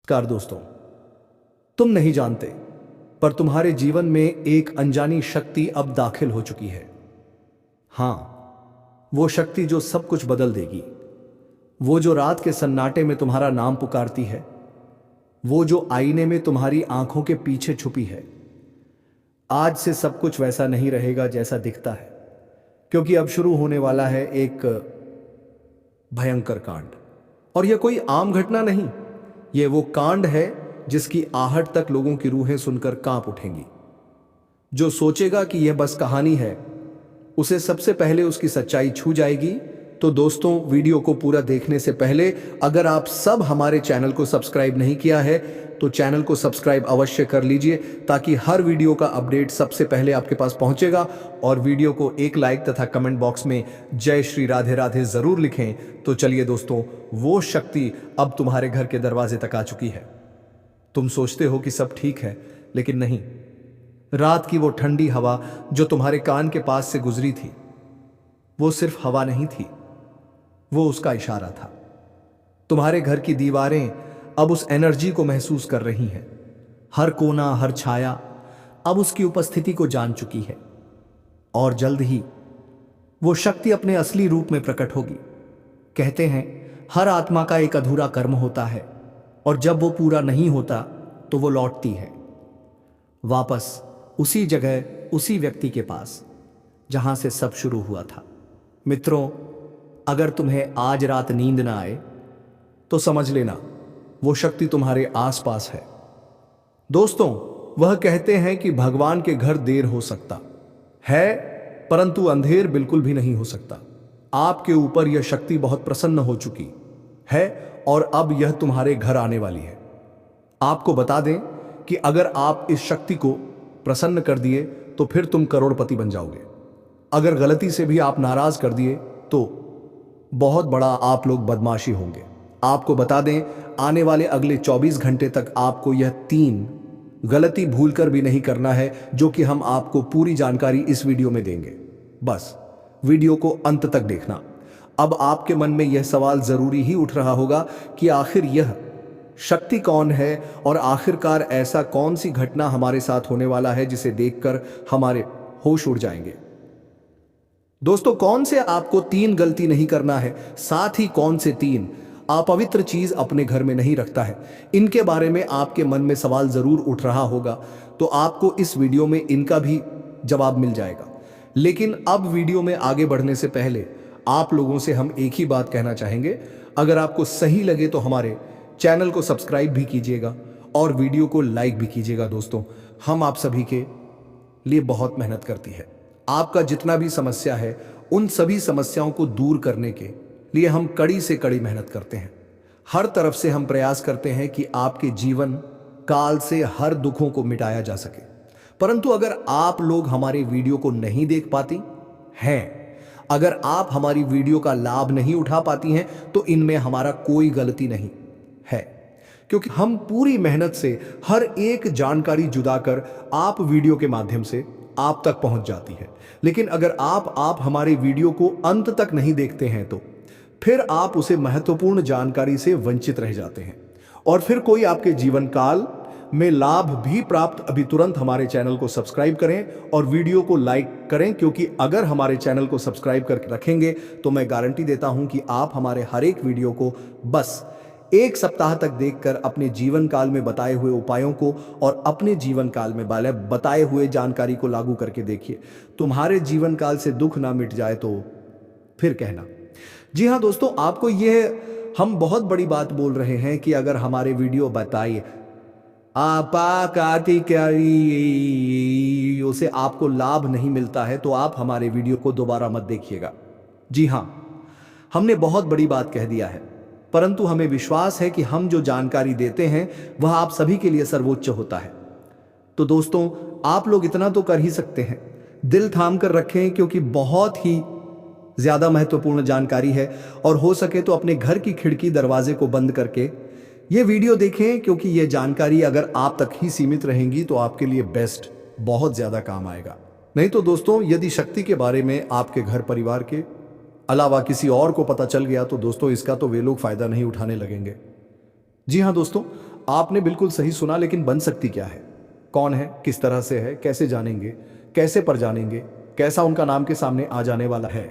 नमस्कार दोस्तों। तुम नहीं जानते पर तुम्हारे जीवन में एक अनजानी शक्ति अब दाखिल हो चुकी है। हाँ, वो शक्ति जो सब कुछ बदल देगी। वो जो रात के सन्नाटे में तुम्हारा नाम पुकारती है। वो जो आईने में तुम्हारी आंखों के पीछे छुपी है। आज से सब कुछ वैसा नहीं रहेगा जैसा दिखता है, क्योंकि अब शुरू होने वाला है एक भयंकर कांड। और यह कोई आम घटना नहीं, ये वो कांड है जिसकी आहट तक लोगों की रूहें सुनकर कांप उठेंगी। जो सोचेगा कि यह बस कहानी है, उसे सबसे पहले उसकी सच्चाई छू जाएगी। तो दोस्तों, वीडियो को पूरा देखने से पहले अगर आप सब हमारे चैनल को सब्सक्राइब नहीं किया है तो चैनल को सब्सक्राइब अवश्य कर लीजिए, ताकि हर वीडियो का अपडेट सबसे पहले आपके पास पहुंचेगा। और वीडियो को एक लाइक तथा कमेंट बॉक्स में जय श्री राधे राधे जरूर लिखें। तो चलिए दोस्तों, वो शक्ति अब तुम्हारे घर के दरवाजे तक आ चुकी है। तुम सोचते हो कि सब ठीक है, लेकिन नहीं। रात की वो ठंडी हवा जो तुम्हारे कान के पास से गुजरी थी, वो सिर्फ हवा नहीं थी, वो उसका इशारा था। तुम्हारे घर की दीवारें अब उस एनर्जी को महसूस कर रही हैं। हर कोना, हर छाया अब उसकी उपस्थिति को जान चुकी है। और जल्द ही वो शक्ति अपने असली रूप में प्रकट होगी। कहते हैं, हर आत्मा का एक अधूरा कर्म होता है, और जब वो पूरा नहीं होता तो वो लौटती है वापस उसी जगह, उसी व्यक्ति के पास जहां से सब शुरू हुआ था। मित्रों, अगर तुम्हें आज रात नींद ना आए तो समझ लेना, वो शक्ति तुम्हारे आसपास है। दोस्तों, वह कहते हैं कि भगवान के घर देर हो सकता है, परंतु अंधेर बिल्कुल भी नहीं हो सकता। आपके ऊपर यह शक्ति बहुत प्रसन्न हो चुकी है और अब यह तुम्हारे घर आने वाली है। आपको बता दें कि अगर आप इस शक्ति को प्रसन्न कर दिए तो फिर तुम करोड़पति बन जाओगे। अगर गलती से भी आप नाराज कर दिए तो बहुत बड़ा आप लोग बदमाशी होंगे। आपको बता दें, आने वाले अगले 24 घंटे तक आपको यह 3 गलती भूलकर भी नहीं करना है, जो कि हम आपको पूरी जानकारी इस वीडियो में देंगे। बस वीडियो को अंत तक देखना। अब आपके मन में यह सवाल जरूरी ही उठ रहा होगा कि आखिर यह शक्ति कौन है और आखिरकार ऐसा कौन सी घटना हमारे साथ होने वाला है जिसे देखकर हमारे होश उड़ जाएंगे। दोस्तों, कौन से आपको 3 गलती नहीं करना है, साथ ही कौन से 3 अपवित्र चीज अपने घर में नहीं रखता है, इनके बारे में आपके मन में सवाल जरूर उठ रहा होगा। तो आपको इस वीडियो में इनका भी जवाब मिल जाएगा। लेकिन अब वीडियो में आगे बढ़ने से पहले आप लोगों से हम एक ही बात कहना चाहेंगे। अगर आपको सही लगे तो हमारे चैनल को सब्सक्राइब भी कीजिएगा और वीडियो को लाइक भी कीजिएगा। दोस्तों, हम आप सभी के लिए बहुत मेहनत करती है। आपका जितना भी समस्या है, उन सभी समस्याओं को दूर करने के लिए हम कड़ी से कड़ी मेहनत करते हैं। हर तरफ से हम प्रयास करते हैं कि आपके जीवन काल से हर दुखों को मिटाया जा सके। परंतु अगर आप लोग हमारे वीडियो को नहीं देख पाती हैं, अगर आप हमारी वीडियो का लाभ नहीं उठा पाती हैं, तो इनमें हमारा कोई गलती नहीं है, क्योंकि हम पूरी मेहनत से हर एक जानकारी जुदा कर आप वीडियो के माध्यम से आप तक पहुंच जाती है। लेकिन अगर आप हमारे वीडियो को अंत तक नहीं देखते हैं तो फिर आप उसे महत्वपूर्ण जानकारी से वंचित रह जाते हैं, और फिर कोई आपके जीवन काल में लाभ भी प्राप्त। अभी तुरंत हमारे चैनल को सब्सक्राइब करें और वीडियो को लाइक करें, क्योंकि अगर हमारे चैनल को सब्सक्राइब करके रखेंगे तो मैं गारंटी देता हूं कि आप हमारे हर एक वीडियो को बस 1 सप्ताह तक देखकर अपने जीवन काल में बताए हुए उपायों को और अपने जीवन काल में बताए हुए जानकारी को लागू करके देखिए। तुम्हारे जीवन काल से दुख ना मिट जाए तो फिर कहना। जी हाँ दोस्तों, आपको यह हम बहुत बड़ी बात बोल रहे हैं कि अगर हमारे वीडियो बताइए उसे आपको लाभ नहीं मिलता है तो आप हमारे वीडियो को दोबारा मत देखिएगा। जी हाँ, हमने बहुत बड़ी बात कह दिया है, परंतु हमें विश्वास है कि हम जो जानकारी देते हैं वह आप सभी के लिए सर्वोच्च होता है। तो दोस्तों, आप लोग इतना तो कर ही सकते हैं, दिल थाम कर रखें, क्योंकि बहुत ही ज्यादा महत्वपूर्ण जानकारी है। और हो सके तो अपने घर की खिड़की दरवाजे को बंद करके यह वीडियो देखें, क्योंकि यह जानकारी अगर आप तक ही सीमित रहेंगी तो आपके लिए बेस्ट, बहुत ज्यादा काम आएगा। नहीं तो दोस्तों, यदि शक्ति के बारे में आपके घर परिवार के अलावा किसी और को पता चल गया तो दोस्तों, इसका तो वे लोग फायदा नहीं उठाने लगेंगे। जी हाँ दोस्तों, आपने बिल्कुल सही सुना, लेकिन बन सकती क्या है, कौन है, किस तरह से है, कैसे जानेंगे, कैसे पर जानेंगे, कैसा उनका नाम के सामने आ जाने वाला है,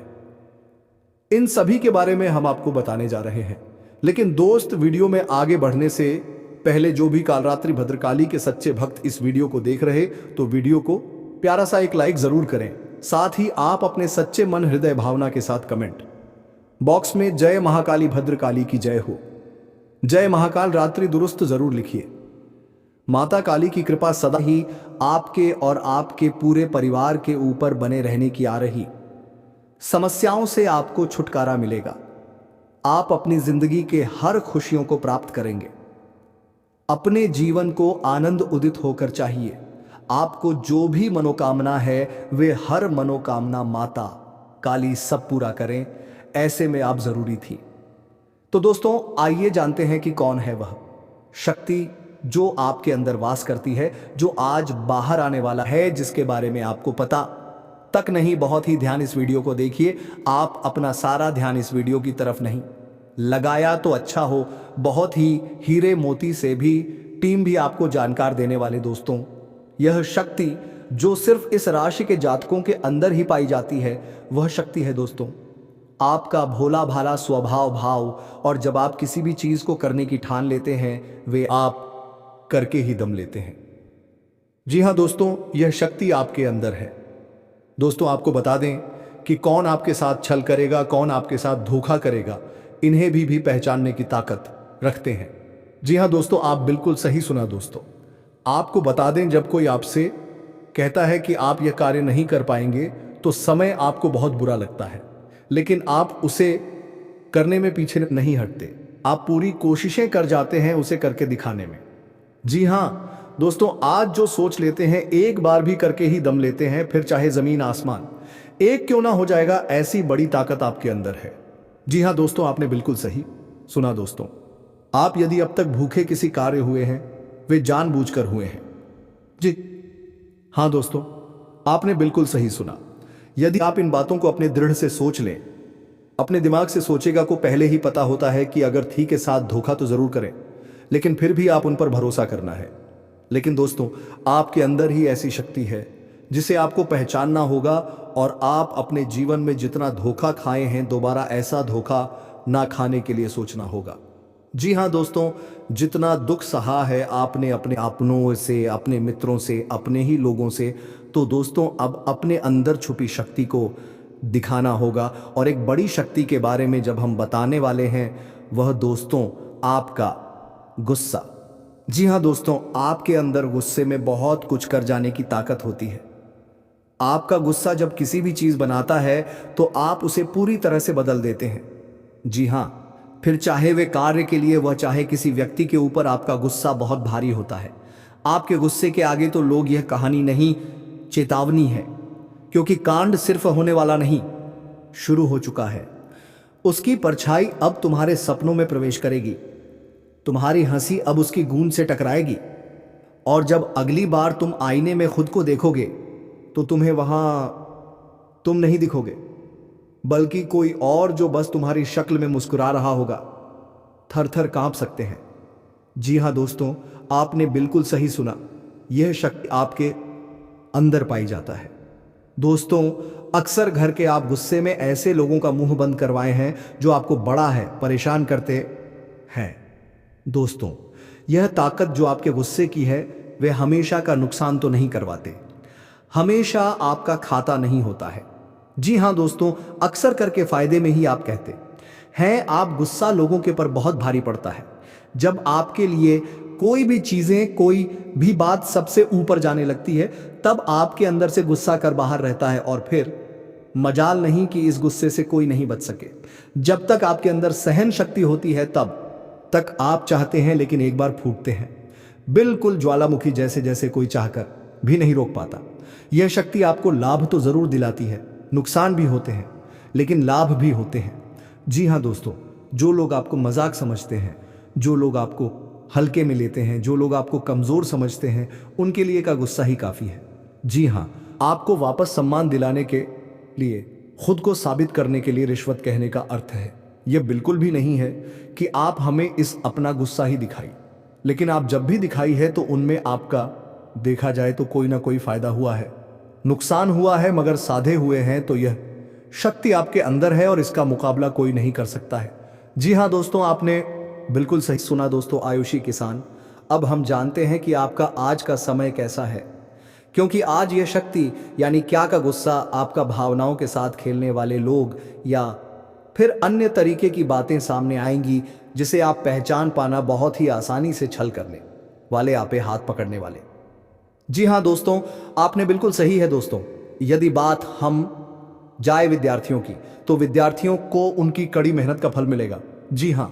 इन सभी के बारे में हम आपको बताने जा रहे हैं। लेकिन दोस्त, वीडियो में आगे बढ़ने से पहले जो भी कालरात्रि भद्रकाली के सच्चे भक्त इस वीडियो को देख रहे, तो वीडियो को प्यारा सा एक लाइक जरूर करें। साथ ही आप अपने सच्चे मन हृदय भावना के साथ कमेंट बॉक्स में जय महाकाली भद्रकाली की जय हो, जय महाकाल रात्रि दुरुस्त जरूर लिखिए। माता काली की कृपा सदा ही आपके और आपके पूरे परिवार के ऊपर बने रहने की आ रही समस्याओं से आपको छुटकारा मिलेगा। आप अपनी जिंदगी के हर खुशियों को प्राप्त करेंगे। अपने जीवन को आनंद उदित होकर चाहिए। आपको जो भी मनोकामना है वे हर मनोकामना माता काली सब पूरा करें, ऐसे में आप जरूरी थी। तो दोस्तों, आइए जानते हैं कि कौन है वह शक्ति जो आपके अंदर वास करती है, जो आज बाहर आने वाला है, जिसके बारे में आपको पता तक नहीं। बहुत ही ध्यान इस वीडियो को देखिए। आप अपना सारा ध्यान इस वीडियो की तरफ नहीं लगाया तो अच्छा हो। बहुत ही हीरे मोती से भी टीम भी आपको जानकार देने वाले दोस्तों, यह शक्ति जो सिर्फ इस राशि के जातकों के अंदर ही पाई जाती है, वह शक्ति है दोस्तों आपका भोला भाला स्वभाव भाव। और जब आप किसी भी चीज को करने की ठान लेते हैं, वे आप करके ही दम लेते हैं। जी हां दोस्तों, यह शक्ति आपके अंदर है। दोस्तों, आपको बता दें कि कौन आपके साथ छल करेगा, कौन आपके साथ धोखा करेगा, इन्हें भी पहचानने की ताकत रखते हैं। जी हां दोस्तों, आप बिल्कुल सही सुना दोस्तों। आपको बता दें, जब कोई आपसे कहता है कि आप यह कार्य नहीं कर पाएंगे, तो समय आपको बहुत बुरा लगता है, लेकिन आप उसे करने में पीछे नहीं हटते। आप पूरी कोशिशें कर जाते हैं उसे करके दिखाने में। जी हां दोस्तों, आज जो सोच लेते हैं एक बार भी करके ही दम लेते हैं, फिर चाहे जमीन आसमान एक क्यों ना हो जाएगा, ऐसी बड़ी ताकत आपके अंदर है। जी हां दोस्तों, आपने बिल्कुल सही सुना दोस्तों। आप यदि अब तक भूखे किसी कार्य हुए हैं, वे जानबूझकर हुए हैं। जी हां दोस्तों, आपने बिल्कुल सही सुना। यदि आप इन बातों को अपने दृढ़ से सोच लें, अपने दिमाग से सोचेगा को पहले ही पता होता है कि अगर थी के साथ धोखा तो जरूर करें, लेकिन फिर भी आप उन पर भरोसा करना है। लेकिन दोस्तों, आपके अंदर ही ऐसी शक्ति है जिसे आपको पहचानना होगा, और आप अपने जीवन में जितना धोखा खाए हैं, दोबारा ऐसा धोखा ना खाने के लिए सोचना होगा। जी हां दोस्तों, जितना दुख सहा है आपने अपने अपनों से, अपने मित्रों से, अपने ही लोगों से, तो दोस्तों अब अपने अंदर छुपी शक्ति को दिखाना होगा। और एक बड़ी शक्ति के बारे में जब हम बताने वाले हैं, वह दोस्तों आपका गुस्सा। जी हां दोस्तों, आपके अंदर गुस्से में बहुत कुछ कर जाने की ताकत होती है। आपका गुस्सा जब किसी भी चीज बनाता है, तो आप उसे पूरी तरह से बदल देते हैं। जी हां, फिर चाहे वे कार्य के लिए, वह चाहे किसी व्यक्ति के ऊपर, आपका गुस्सा बहुत भारी होता है। आपके गुस्से के आगे तो लोग यह कहानी नहीं, चेतावनी है, क्योंकि कांड सिर्फ होने वाला नहीं, शुरू हो चुका है। उसकी परछाई अब तुम्हारे सपनों में प्रवेश करेगी। तुम्हारी हंसी अब उसकी गूंज से टकराएगी, और जब अगली बार तुम आईने में खुद को देखोगे, तो तुम्हें वहां तुम नहीं दिखोगे, बल्कि कोई और जो बस तुम्हारी शक्ल में मुस्कुरा रहा होगा। थर थर कांप सकते हैं। जी हां दोस्तों, आपने बिल्कुल सही सुना। यह शक्ति आपके अंदर पाई जाता है। दोस्तों, अक्सर घर के आप गुस्से में ऐसे लोगों का मुंह बंद करवाए हैं जो आपको बड़ा है परेशान करते हैं। दोस्तों, यह ताकत जो आपके गुस्से की है, वे हमेशा का नुकसान तो नहीं करवाते, हमेशा आपका खाता नहीं होता है। जी हां दोस्तों, अक्सर करके फायदे में ही आप कहते हैं। आप गुस्सा लोगों के पर बहुत भारी पड़ता है। जब आपके लिए कोई भी चीजें, कोई भी बात सबसे ऊपर जाने लगती है, तब आपके अंदर से गुस्सा कर बाहर रहता है, और फिर मजाल नहीं कि इस गुस्से से कोई नहीं बच सके। जब तक आपके अंदर सहन शक्ति होती है, तब तक आप चाहते हैं, लेकिन एक बार फूटते हैं, बिल्कुल ज्वालामुखी जैसे, जैसे कोई चाहकर भी नहीं रोक पाता। यह शक्ति आपको लाभ तो जरूर दिलाती है, नुकसान भी होते हैं, लेकिन लाभ भी होते हैं। जी हां दोस्तों, जो लोग आपको मजाक समझते हैं, जो लोग आपको हल्के में लेते हैं, जो लोग आपको कमजोर समझते हैं, उनके लिए का गुस्सा ही काफी है। जी हां, आपको वापस सम्मान दिलाने के लिए, खुद को साबित करने के लिए रिश्वत कहने का अर्थ है। यह बिल्कुल भी नहीं है कि आप हमें इस अपना गुस्सा ही दिखाई। लेकिन आप जब भी दिखाई है तो उनमें आपका देखा जाए तो कोई ना कोई फायदा हुआ है, नुकसान हुआ है, मगर साधे हुए हैं तो यह शक्ति आपके अंदर है और इसका मुकाबला कोई नहीं कर सकता है। जी हाँ दोस्तों, आपने बिल्कुल सही सुना दोस्तों, आयुषी किसान। अब हम जानते हैं कि आपका आज का समय कैसा है, क्योंकि आज यह शक्ति यानी क्या का गुस्सा आपका भावनाओं के साथ खेलने वाले लोग या फिर अन्य तरीके की बातें सामने आएंगी जिसे आप पहचान पाना बहुत ही आसानी से छल करने वाले, आपे हाथ पकड़ने वाले। जी हाँ दोस्तों, आपने बिल्कुल सही है दोस्तों। यदि बात हम जाए विद्यार्थियों की, तो विद्यार्थियों को उनकी कड़ी मेहनत का फल मिलेगा। जी हाँ,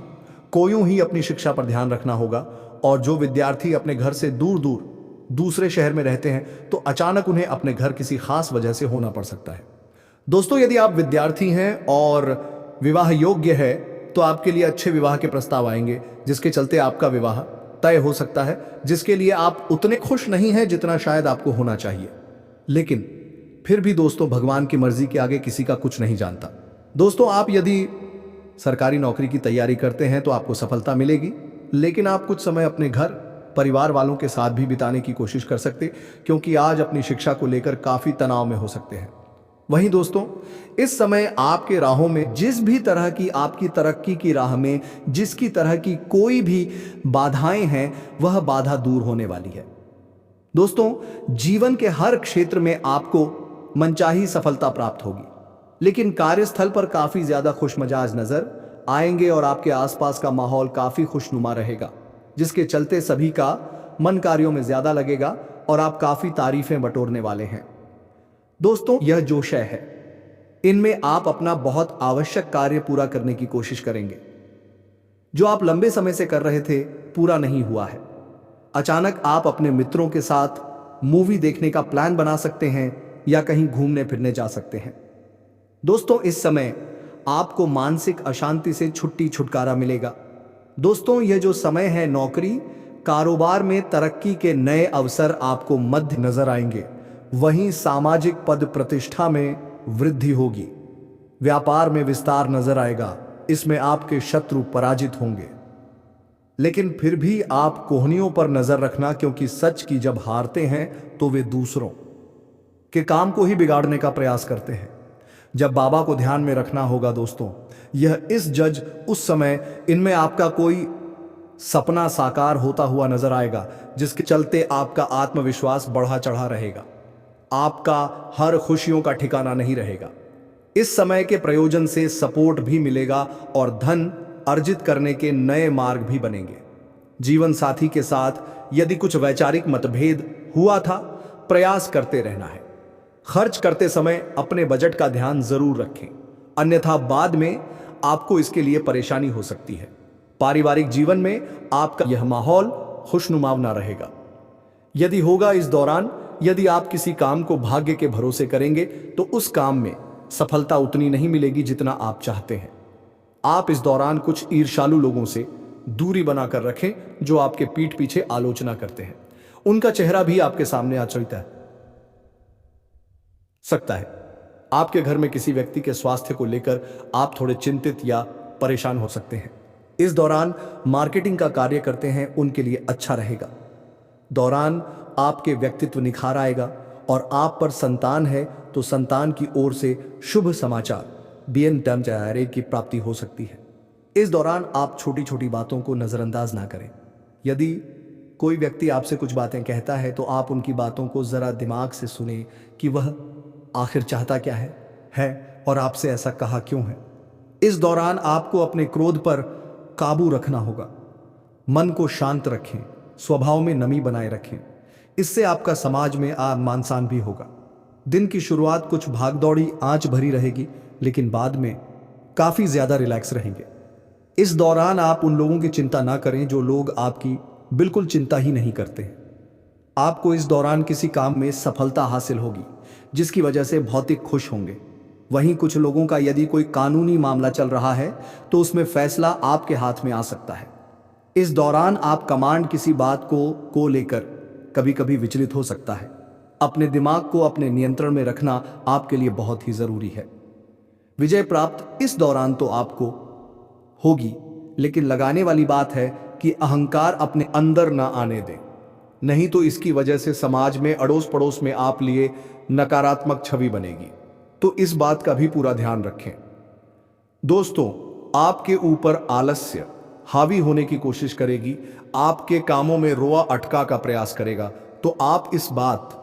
को यूं ही अपनी शिक्षा पर ध्यान रखना होगा। और जो विद्यार्थी अपने घर से दूर दूर दूसरे शहर में रहते हैं तो अचानक उन्हें अपने घर किसी खास वजह से होना पड़ सकता है। दोस्तों, यदि आप विद्यार्थी हैं और विवाह योग्य है तो आपके लिए अच्छे विवाह के प्रस्ताव आएंगे, जिसके चलते आपका विवाह तय हो सकता है, जिसके लिए आप उतने खुश नहीं हैं जितना शायद आपको होना चाहिए। लेकिन फिर भी दोस्तों, भगवान की मर्जी के आगे किसी का कुछ नहीं जानता। दोस्तों, आप यदि सरकारी नौकरी की तैयारी करते हैं तो आपको सफलता मिलेगी, लेकिन आप कुछ समय अपने घर परिवार वालों के साथ भी बिताने की कोशिश कर सकते, क्योंकि आज अपनी शिक्षा को लेकर काफी तनाव में हो सकते हैं। वहीं दोस्तों, इस समय आपके राहों में जिस भी तरह की आपकी तरक्की की राह में जिसकी तरह की कोई भी बाधाएं हैं, वह बाधा दूर होने वाली है। दोस्तों, जीवन के हर क्षेत्र में आपको मनचाही सफलता प्राप्त होगी, लेकिन कार्यस्थल पर काफी ज्यादा खुशमिजाज नजर आएंगे और आपके आसपास का माहौल काफी खुशनुमा रहेगा, जिसके चलते सभी का मन कार्यों में ज्यादा लगेगा और आप काफी तारीफें बटोरने वाले हैं। दोस्तों, यह जो शय है, इनमें आप अपना बहुत आवश्यक कार्य पूरा करने की कोशिश करेंगे। जो आप लंबे समय से कर रहे थे पूरा नहीं हुआ है। अचानक आप अपने मित्रों के साथ मूवी देखने का प्लान बना सकते हैं या कहीं घूमने फिरने जा सकते हैं। दोस्तों, इस समय आपको मानसिक अशांति से छुटकारा मिलेगा। दोस्तों, यह जो समय है, नौकरी कारोबार में तरक्की के नए अवसर आपको मध्य नजर आएंगे। वहीं सामाजिक पद प्रतिष्ठा में वृद्धि होगी, व्यापार में विस्तार नजर आएगा, इसमें आपके शत्रु पराजित होंगे। लेकिन फिर भी आप कोहनियों पर नजर रखना, क्योंकि सच की जब हारते हैं तो वे दूसरों के काम को ही बिगाड़ने का प्रयास करते हैं। जब बाबा को ध्यान में रखना होगा दोस्तों, यह इस जज उस समय इनमें आपका कोई सपना साकार होता हुआ नजर आएगा, जिसके चलते आपका आत्मविश्वास बढ़ा चढ़ा रहेगा, आपका हर खुशियों का ठिकाना नहीं रहेगा। इस समय के प्रयोजन से सपोर्ट भी मिलेगा और धन अर्जित करने के नए मार्ग भी बनेंगे। जीवन साथी के साथ यदि कुछ वैचारिक मतभेद हुआ था, प्रयास करते रहना है। खर्च करते समय अपने बजट का ध्यान जरूर रखें, अन्यथा बाद में आपको इसके लिए परेशानी हो सकती है। पारिवारिक जीवन में आपका यह माहौल खुशनुमा ना रहेगा। यदि होगा इस दौरान, यदि आप किसी काम को भाग्य के भरोसे करेंगे तो उस काम में सफलता उतनी नहीं मिलेगी जितना आप चाहते हैं। आप इस दौरान कुछ ईर्ष्यालु लोगों से दूरी बनाकर रखें जो आपके पीठ पीछे आलोचना करते हैं। उनका चेहरा भी आपके सामने आ सकता है। आपके घर में किसी व्यक्ति के स्वास्थ्य को लेकर आप थोड़े चिंतित या परेशान हो सकते हैं। इस दौरान मार्केटिंग का कार्य करते हैं, उनके लिए अच्छा रहेगा। दौरान आपके व्यक्तित्व निखार आएगा और आप पर संतान है तो संतान की ओर से शुभ समाचार की प्राप्ति हो सकती है। इस दौरान आप छोटी छोटी बातों को नजरअंदाज ना करें। यदि कोई व्यक्ति आपसे कुछ बातें कहता है तो आप उनकी बातों को जरा दिमाग से सुने कि वह आखिर चाहता क्या है और आपसे ऐसा कहा क्यों है। इस दौरान आपको अपने क्रोध पर काबू रखना होगा। मन को शांत रखें, स्वभाव में नमी बनाए रखें, इससे आपका समाज में मान सम्मान भी होगा। दिन की शुरुआत कुछ भागदौड़ी आंच भरी रहेगी, लेकिन बाद में काफी ज्यादा रिलैक्स रहेंगे। इस दौरान आप उन लोगों की चिंता ना करें जो लोग आपकी बिल्कुल चिंता ही नहीं करते हैं। आपको इस दौरान किसी काम में सफलता हासिल होगी जिसकी वजह से भौतिक खुश होंगे। वहीं कुछ लोगों का यदि कोई कानूनी मामला चल रहा है तो उसमें फैसला आपके हाथ में आ सकता है। इस दौरान आप कमांड किसी बात को लेकर कभी कभी विचलित हो सकता है। अपने दिमाग को अपने नियंत्रण में रखना आपके लिए बहुत ही जरूरी है। विजय प्राप्त इस दौरान तो आपको होगी, लेकिन लगाने वाली बात है कि अहंकार अपने अंदर ना आने दें, नहीं तो इसकी वजह से समाज में अड़ोस पड़ोस में आप लिए नकारात्मक छवि बनेगी। तो इस बात का भी पूरा ध्यान रखें। दोस्तों, आपके ऊपर आलस्य हावी होने की कोशिश करेगी, आपके कामों में रोआ अटका का प्रयास करेगा, तो आप इस बात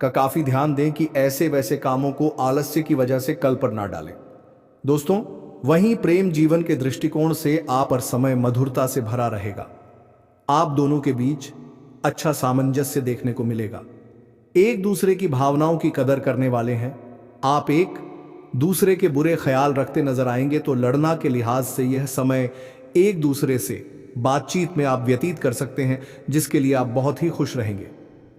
का काफी ध्यान दें कि ऐसे वैसे कामों को आलस्य की वजह से कल पर ना डालें। दोस्तों, वहीं प्रेम जीवन के दृष्टिकोण से आप और समय मधुरता से भरा रहेगा। आप दोनों के बीच अच्छा सामंजस्य देखने को मिलेगा। एक दूसरे की भावनाओं की कदर करने वाले हैं। आप एक दूसरे के बुरे ख्याल रखते नजर आएंगे, तो लड़ना के लिहाज से यह समय एक दूसरे से बातचीत में आप व्यतीत कर सकते हैं, जिसके लिए आप बहुत ही खुश रहेंगे।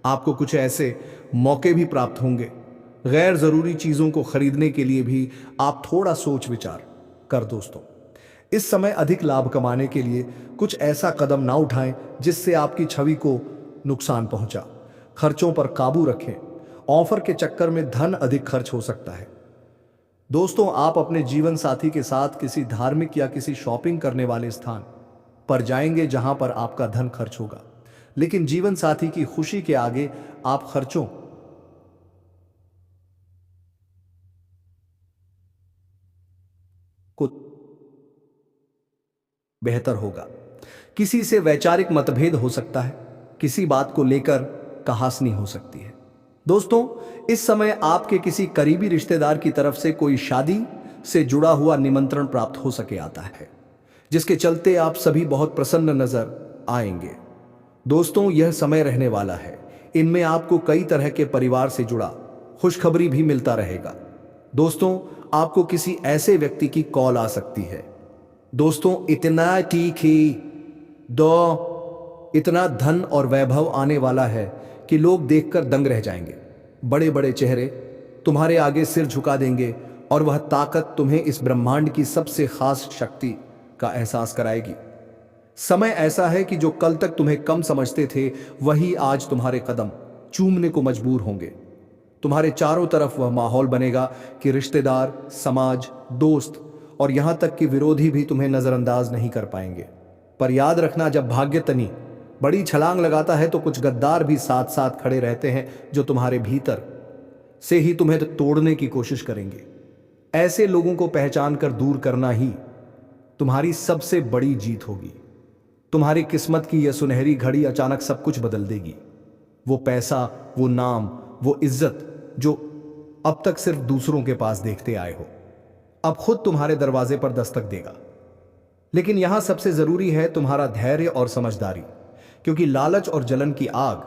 आपको कुछ ऐसे मौके भी प्राप्त होंगे। गैर जरूरी चीजों को खरीदने के लिए भी आप थोड़ा सोच विचार कर। दोस्तों, इस समय अधिक लाभ कमाने के लिए कुछ ऐसा कदम ना उठाएं जिससे आपकी छवि को नुकसान पहुंचा। खर्चों पर काबू रखें। ऑफर के चक्कर में धन अधिक खर्च हो सकता है। दोस्तों, आप अपने जीवन साथी के साथ किसी धार्मिक या किसी शॉपिंग करने वाले स्थान पर जाएंगे जहां पर आपका धन खर्च होगा, लेकिन जीवन साथी की खुशी के आगे आप खर्चों को बेहतर होगा। किसी से वैचारिक मतभेद हो सकता है, किसी बात को लेकर कहासनी हो सकती है। दोस्तों, इस समय आपके किसी करीबी रिश्तेदार की तरफ से कोई शादी से जुड़ा हुआ निमंत्रण प्राप्त हो सके आता है, जिसके चलते आप सभी बहुत प्रसन्न नजर आएंगे। दोस्तों, यह समय रहने वाला है। इनमें आपको कई तरह के परिवार से जुड़ा खुशखबरी भी मिलता रहेगा। दोस्तों, आपको किसी ऐसे व्यक्ति की कॉल आ सकती है। दोस्तों, इतना ठीक ही इतना धन और वैभव आने वाला है कि लोग देखकर दंग रह जाएंगे। बड़े बड़े चेहरे तुम्हारे आगे सिर झुका देंगे और वह ताकत तुम्हें इस ब्रह्मांड की सबसे खास शक्ति का एहसास कराएगी। समय ऐसा है कि जो कल तक तुम्हें कम समझते थे, वही आज तुम्हारे कदम चूमने को मजबूर होंगे। तुम्हारे चारों तरफ वह माहौल बनेगा कि रिश्तेदार, समाज, दोस्त और यहां तक कि विरोधी भी तुम्हें नजरअंदाज नहीं कर पाएंगे। पर याद रखना, जब भाग्य तनी बड़ी छलांग लगाता है तो कुछ गद्दार भी साथ साथ खड़े रहते हैं, जो तुम्हारे भीतर से ही तुम्हें तोड़ने की कोशिश करेंगे। ऐसे लोगों को पहचान कर दूर करना ही तुम्हारी सबसे बड़ी जीत होगी। तुम्हारी किस्मत की यह सुनहरी घड़ी अचानक सब कुछ बदल देगी। वो पैसा, वो नाम, वो इज्जत जो अब तक सिर्फ दूसरों के पास देखते आए हो, अब खुद तुम्हारे दरवाजे पर दस्तक देगा। लेकिन यहां सबसे जरूरी है तुम्हारा धैर्य और समझदारी, क्योंकि लालच और जलन की आग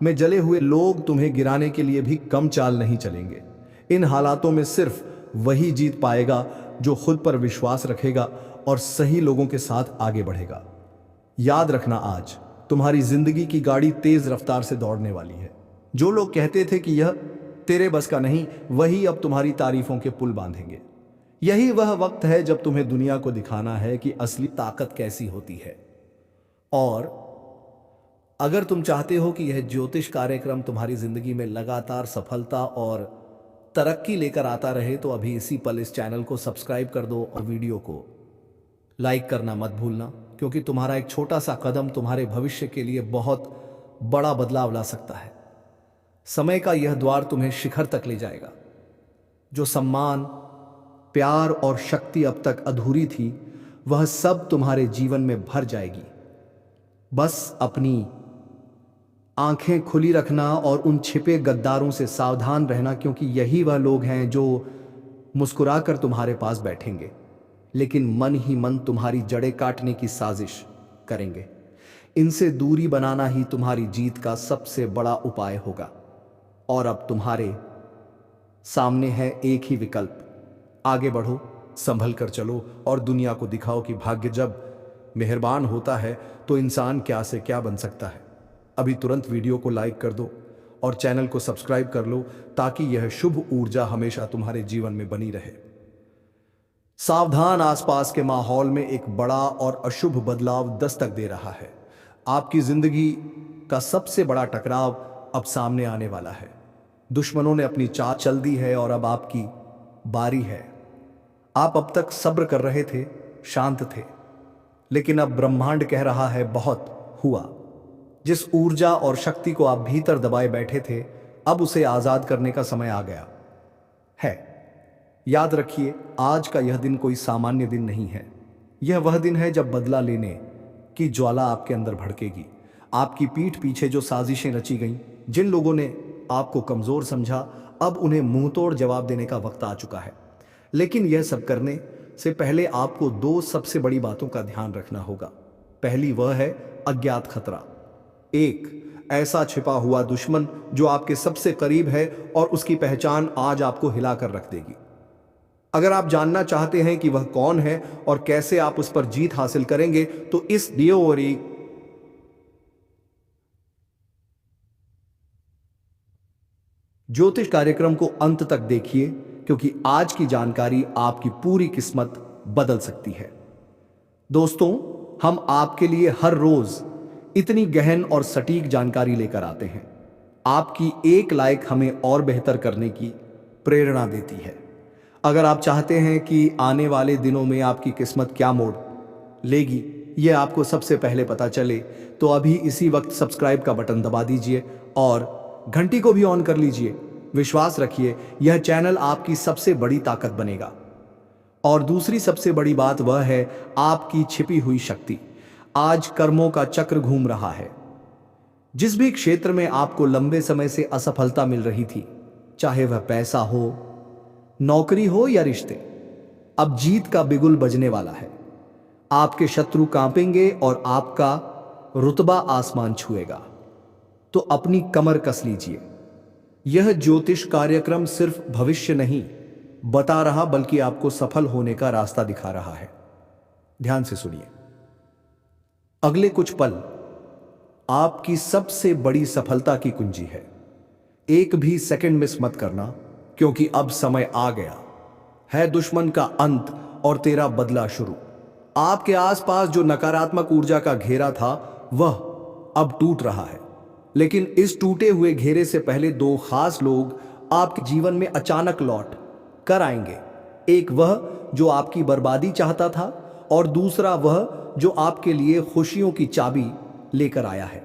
में जले हुए लोग तुम्हें गिराने के लिए भी कम चाल नहीं चलेंगे। इन हालातों में सिर्फ वही जीत पाएगा जो खुद पर विश्वास रखेगा और सही लोगों के साथ आगे बढ़ेगा। याद रखना, आज तुम्हारी जिंदगी की गाड़ी तेज रफ्तार से दौड़ने वाली है। जो लोग कहते थे कि यह तेरे बस का नहीं, वही अब तुम्हारी तारीफों के पुल बांधेंगे। यही वह वक्त है जब तुम्हें दुनिया को दिखाना है कि असली ताकत कैसी होती है। और अगर तुम चाहते हो कि यह ज्योतिष कार्यक्रम तुम्हारी जिंदगी में लगातार सफलता और तरक्की लेकर आता रहे, तो अभी इसी पल इस चैनल को सब्सक्राइब कर दो और वीडियो को लाइक करना मत भूलना, क्योंकि तुम्हारा एक छोटा सा कदम तुम्हारे भविष्य के लिए बहुत बड़ा बदलाव ला सकता है। समय का यह द्वार तुम्हें शिखर तक ले जाएगा। जो सम्मान, प्यार और शक्ति अब तक अधूरी थी, वह सब तुम्हारे जीवन में भर जाएगी। बस अपनी आंखें खुली रखना और उन छिपे गद्दारों से सावधान रहना, क्योंकि यही वह लोग हैं जो मुस्कुराकर तुम्हारे पास बैठेंगे, लेकिन मन ही मन तुम्हारी जड़ें काटने की साजिश करेंगे। इनसे दूरी बनाना ही तुम्हारी जीत का सबसे बड़ा उपाय होगा। और अब तुम्हारे सामने है एक ही विकल्प, आगे बढ़ो, संभल कर चलो और दुनिया को दिखाओ कि भाग्य जब मेहरबान होता है तो इंसान क्या से क्या बन सकता है। अभी तुरंत वीडियो को लाइक कर दो और चैनल को सब्सक्राइब कर लो, ताकि यह शुभ ऊर्जा हमेशा तुम्हारे जीवन में बनी रहे। सावधान, आसपास के माहौल में एक बड़ा और अशुभ बदलाव दस्तक दे रहा है। आपकी जिंदगी का सबसे बड़ा टकराव अब सामने आने वाला है। दुश्मनों ने अपनी चाल चल दी है और अब आपकी बारी है। आप अब तक सब्र कर रहे थे, शांत थे, लेकिन अब ब्रह्मांड कह रहा है बहुत हुआ। जिस ऊर्जा और शक्ति को आप भीतर दबाए बैठे थे, अब उसे आजाद करने का समय आ गया है। याद रखिए, आज का यह दिन कोई सामान्य दिन नहीं है। यह वह दिन है जब बदला लेने की ज्वाला आपके अंदर भड़केगी। आपकी पीठ पीछे जो साजिशें रची गईं, जिन लोगों ने आपको कमजोर समझा, अब उन्हें मुंहतोड़ जवाब देने का वक्त आ चुका है। लेकिन यह सब करने से पहले आपको दो सबसे बड़ी बातों का ध्यान रखना होगा। पहली वह है अज्ञात खतरा। एक ऐसा छिपा हुआ दुश्मन जो आपके सबसे करीब है और उसकी पहचान आज आपको हिलाकर रख देगी। अगर आप जानना चाहते हैं कि वह कौन है और कैसे आप उस पर जीत हासिल करेंगे, तो इस डियोरी ज्योतिष कार्यक्रम को अंत तक देखिए, क्योंकि आज की जानकारी आपकी पूरी किस्मत बदल सकती है। दोस्तों, हम आपके लिए हर रोज इतनी गहन और सटीक जानकारी लेकर आते हैं। आपकी एक लाइक हमें और बेहतर करने की प्रेरणा देती है। अगर आप चाहते हैं कि आने वाले दिनों में आपकी किस्मत क्या मोड़ लेगी, यह आपको सबसे पहले पता चले, तो अभी इसी वक्त सब्सक्राइब का बटन दबा दीजिए और घंटी को भी ऑन कर लीजिए। विश्वास रखिए, यह चैनल आपकी सबसे बड़ी ताकत बनेगा। और दूसरी सबसे बड़ी बात वह है आपकी छिपी हुई शक्ति। आज कर्मों का चक्र घूम रहा है। जिस भी क्षेत्र में आपको लंबे समय से असफलता मिल रही थी, चाहे वह पैसा हो, नौकरी हो या रिश्ते, अब जीत का बिगुल बजने वाला है। आपके शत्रु कांपेंगे और आपका रुतबा आसमान छुएगा। तो अपनी कमर कस लीजिए। यह ज्योतिष कार्यक्रम सिर्फ भविष्य नहीं बता रहा, बल्कि आपको सफल होने का रास्ता दिखा रहा है। ध्यान से सुनिए। अगले कुछ पल आपकी सबसे बड़ी सफलता की कुंजी है। एक भी सेकंड मिस मत करना, क्योंकि अब समय आ गया है दुश्मन का अंत और तेरा बदला शुरू। आपके आसपास जो नकारात्मक ऊर्जा का घेरा था, वह अब टूट रहा है। लेकिन इस टूटे हुए घेरे से पहले दो खास लोग आपके जीवन में अचानक लौट कर आएंगे। एक वह जो आपकी बर्बादी चाहता था, और दूसरा वह जो आपके लिए खुशियों की चाबी लेकर आया है।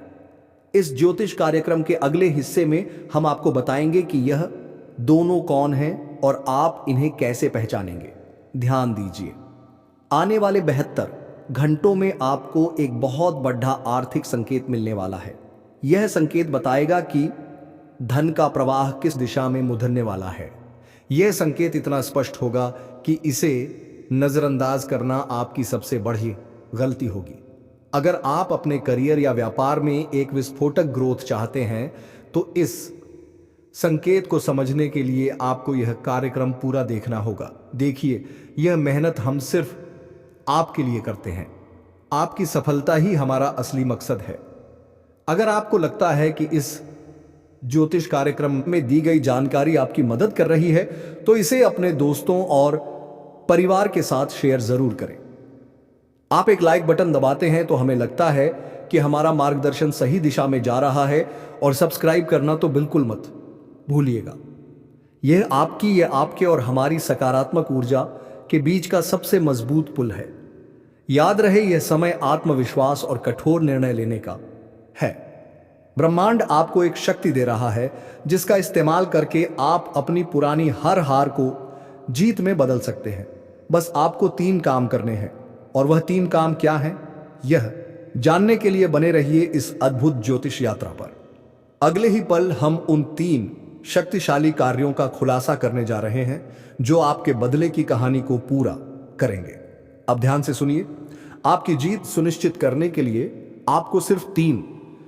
इस ज्योतिष कार्यक्रम के अगले हिस्से में हम आपको बताएंगे कि यह दोनों कौन हैं और आप इन्हें कैसे पहचानेंगे। ध्यान दीजिए, आने वाले 72 घंटों में आपको एक बहुत बड़ा आर्थिक संकेत मिलने वाला है। यह संकेत बताएगा कि धन का प्रवाह किस दिशा में मुधरने वाला है। यह संकेत इतना स्पष्ट होगा कि इसे नजरअंदाज करना आपकी सबसे बड़ी गलती होगी। अगर आप अपने करियर या व्यापार में एक विस्फोटक ग्रोथ चाहते हैं, तो इस संकेत को समझने के लिए आपको यह कार्यक्रम पूरा देखना होगा। देखिए, यह मेहनत हम सिर्फ आपके लिए करते हैं। आपकी सफलता ही हमारा असली मकसद है। अगर आपको लगता है कि इस ज्योतिष कार्यक्रम में दी गई जानकारी आपकी मदद कर रही है, तो इसे अपने दोस्तों और परिवार के साथ शेयर जरूर करें। आप एक लाइक बटन दबाते हैं तो हमें लगता है कि हमारा मार्गदर्शन सही दिशा में जा रहा है, और सब्सक्राइब करना तो बिल्कुल मत भूलिएगा। यह आपके और हमारी सकारात्मक ऊर्जा के बीच का सबसे मजबूत पुल है। याद रहे, यह समय आत्मविश्वास और कठोर निर्णय लेने का है। ब्रह्मांड आपको एक शक्ति दे रहा है, जिसका इस्तेमाल करके आप अपनी पुरानी हर हार को जीत में बदल सकते हैं। बस आपको 3 काम करने हैं, और वह 3 काम क्या हैं, यह जानने के लिए बने रहिए इस अद्भुत ज्योतिष यात्रा पर। अगले ही पल हम उन 3 शक्तिशाली कार्यों का खुलासा करने जा रहे हैं, जो आपके बदले की कहानी को पूरा करेंगे। अब ध्यान से सुनिए। आपकी जीत सुनिश्चित करने के लिए आपको सिर्फ 3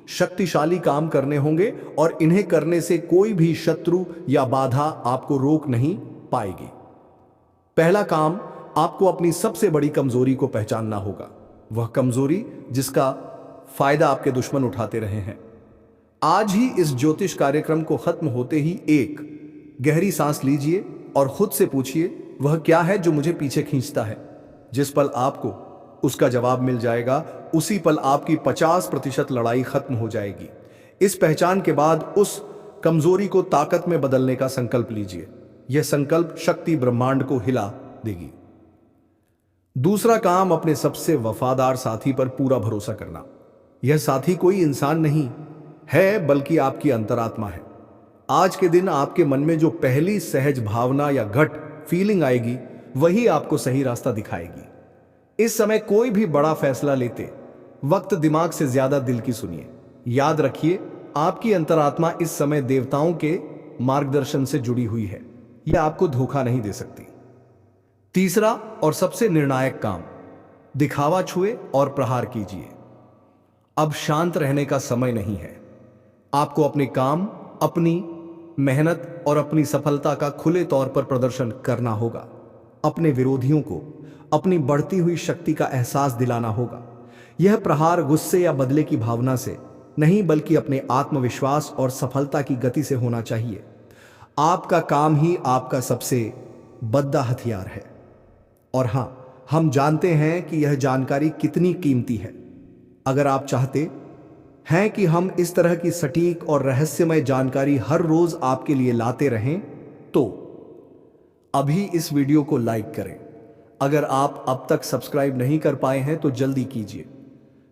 शक्तिशाली काम करने होंगे, और इन्हें करने से कोई भी शत्रु या बाधा आपको रोक नहीं पाएगी। पहला काम, आपको अपनी सबसे बड़ी कमजोरी को पहचानना होगा। वह कमजोरी जिसका फायदा आपके दुश्मन उठाते रहे हैं। आज ही इस ज्योतिष कार्यक्रम को खत्म होते ही एक गहरी सांस लीजिए और खुद से पूछिए, वह क्या है जो मुझे पीछे खींचता है। जिस पल आपको उसका जवाब मिल जाएगा, उसी पल आपकी 50% लड़ाई खत्म हो जाएगी। इस पहचान के बाद उस कमजोरी को ताकत में बदलने का संकल्प लीजिए। यह संकल्प शक्ति ब्रह्मांड को हिला देगी। दूसरा काम, अपने सबसे वफादार साथी पर पूरा भरोसा करना। यह साथी कोई इंसान नहीं है बल्कि आपकी अंतरात्मा है। आज के दिन आपके मन में जो पहली सहज भावना या गट फीलिंग आएगी वही आपको सही रास्ता दिखाएगी। इस समय कोई भी बड़ा फैसला लेते वक्त दिमाग से ज्यादा दिल की सुनिए। याद रखिए, आपकी अंतरात्मा इस समय देवताओं के मार्गदर्शन से जुड़ी हुई है। यह आपको धोखा नहीं दे सकती। तीसरा और सबसे निर्णायक काम, दिखावा छुए और प्रहार कीजिए। अब शांत रहने का समय नहीं है। आपको अपने काम, अपनी मेहनत और अपनी सफलता का खुले तौर पर प्रदर्शन करना होगा। अपने विरोधियों को अपनी बढ़ती हुई शक्ति का एहसास दिलाना होगा। यह प्रहार गुस्से या बदले की भावना से नहीं बल्कि अपने आत्मविश्वास और सफलता की गति से होना चाहिए। आपका काम ही आपका सबसे बड़ा हथियार है। और हां, हम जानते हैं कि यह जानकारी कितनी कीमती है। अगर आप चाहते हैं कि हम इस तरह की सटीक और रहस्यमय जानकारी हर रोज आपके लिए लाते रहें, तो अभी इस वीडियो को लाइक करें। अगर आप अब तक सब्सक्राइब नहीं कर पाए हैं तो जल्दी कीजिए।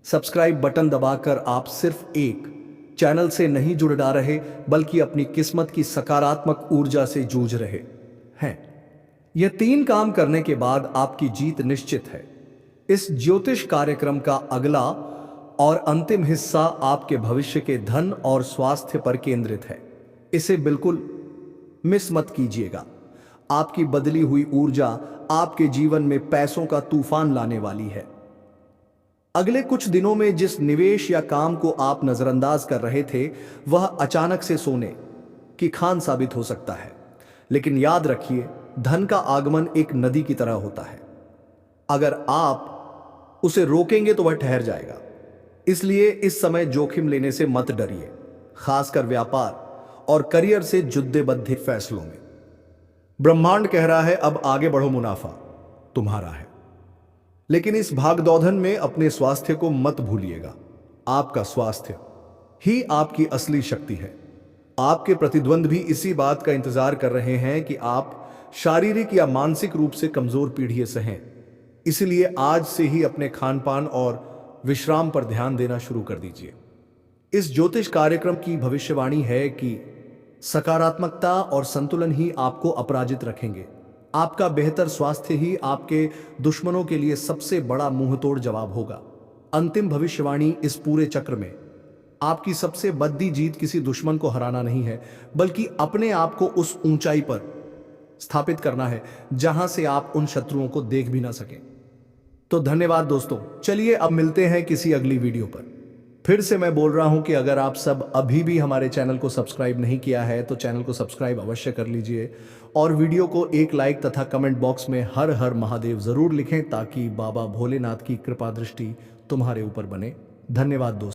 सब्सक्राइब बटन दबाकर आप सिर्फ एक चैनल से नहीं जुड़ रहे बल्कि अपनी किस्मत की सकारात्मक ऊर्जा से जूझ रहे हैं। यह 3 काम करने के बाद आपकी जीत निश्चित है। इस ज्योतिष कार्यक्रम का अगला और अंतिम हिस्सा आपके भविष्य के धन और स्वास्थ्य पर केंद्रित है। इसे बिल्कुल मिस मत कीजिएगा। आपकी बदली हुई ऊर्जा आपके जीवन में पैसों का तूफान लाने वाली है। अगले कुछ दिनों में जिस निवेश या काम को आप नजरअंदाज कर रहे थे वह अचानक से सोने की खान साबित हो सकता है। लेकिन याद रखिए, धन का आगमन एक नदी की तरह होता है। अगर आप उसे रोकेंगे तो वह ठहर जाएगा। इसलिए इस समय जोखिम लेने से मत डरिए, खासकर व्यापार और करियर से जुड़े बद्ध फैसलों में। ब्रह्मांड कह रहा है अब आगे बढ़ो, मुनाफा तुम्हारा है। लेकिन इस भागदौड़न में अपने स्वास्थ्य को मत भूलिएगा। आपका स्वास्थ्य ही आपकी असली शक्ति है। आपके प्रतिद्वंद भी इसी बात का इंतजार कर रहे हैं कि आप शारीरिक या मानसिक रूप से कमजोर पीढ़ी से हैं। इसलिए आज से ही अपने खान पान और विश्राम पर ध्यान देना शुरू कर दीजिए। इस ज्योतिष कार्यक्रम की भविष्यवाणी है कि सकारात्मकता और संतुलन ही आपको अपराजित रखेंगे। आपका बेहतर स्वास्थ्य ही आपके दुश्मनों के लिए सबसे बड़ा मुंहतोड़ जवाब होगा। अंतिम भविष्यवाणी इस पूरे चक्र में आपकी सबसे बड़ी जीत किसी दुश्मन को हराना नहीं है बल्कि अपने आप को उस ऊंचाई पर स्थापित करना है जहां से आप उन शत्रुओं को देख भी ना सकें। तो धन्यवाद दोस्तों। चलिए अब मिलते हैं किसी अगली वीडियो पर। फिर से मैं बोल रहा हूं कि अगर आप सब अभी भी हमारे चैनल को सब्सक्राइब नहीं किया है तो चैनल को सब्सक्राइब अवश्य कर लीजिए और वीडियो को एक लाइक तथा कमेंट बॉक्स में हर हर महादेव जरूर लिखें ताकि बाबा भोलेनाथ की कृपा दृष्टि तुम्हारे ऊपर बने। धन्यवाद दोस्तों।